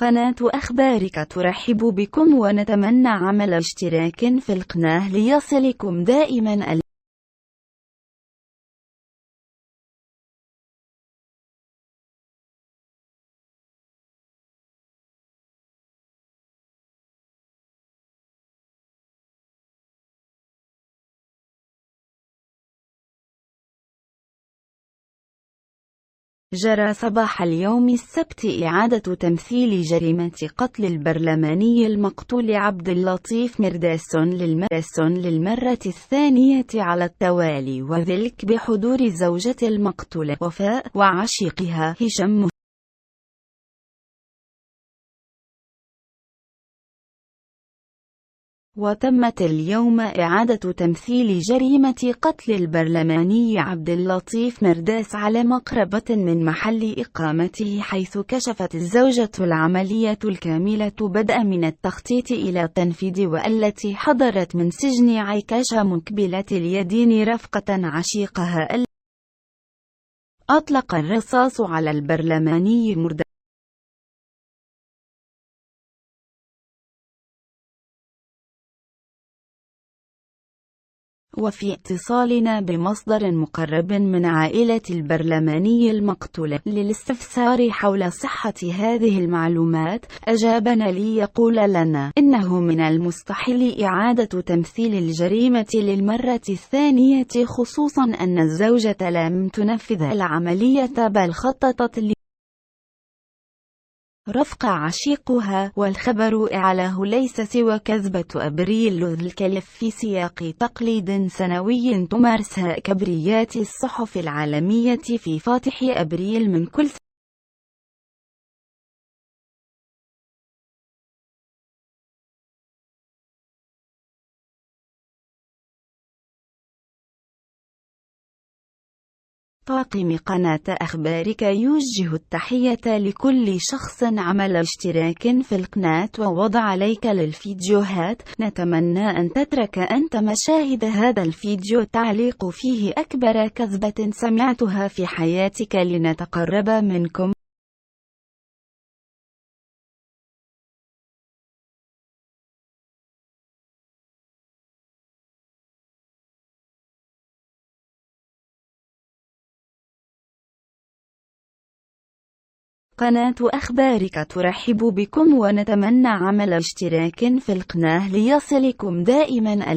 قناة أخبارك ترحب بكم ونتمنى عمل اشتراك في القناة ليصلكم دائما جرى صباح اليوم السبت إعادة تمثيل جريمة قتل البرلماني المقتول عبد اللطيف مرداس للمرة الثانية على التوالي، وذلك بحضور زوجة المقتول وفاء وعشيقها هشام. وتمت اليوم إعادة تمثيل جريمة قتل البرلماني عبد اللطيف مرداس على مقربة من محل إقامته، حيث كشفت الزوجة العملية الكاملة بدءا من التخطيط إلى التنفيذ، والتي حضرت من سجن عكاشة مقبلة اليدين رفقة عشيقها. أطلق الرصاص على البرلماني مرداس. وفي اتصالنا بمصدر مقرب من عائلة البرلماني المقتول للاستفسار حول صحة هذه المعلومات، أجابنا ليقول لنا إنه من المستحيل إعادة تمثيل الجريمة للمرة الثانية، خصوصا أن الزوجة لم تنفذ العملية بل خططت رفق عشيقها. والخبر أعلاه ليس سوى كذبة أبريل الكلف في سياق تقليد سنوي تمارسها كبريات الصحف العالمية في فاتح أبريل من كل سنة. طاقم قناة أخبارك يوجه التحية لكل شخص عمل اشتراك في القناة ووضع لايك للفيديوهات. نتمنى أن تترك أنت مشاهد هذا الفيديو تعليق فيه أكبر كذبة سمعتها في حياتك لنتقرب منكم. قناة أخبارك ترحب بكم ونتمنى عمل اشتراك في القناة ليصلكم دائما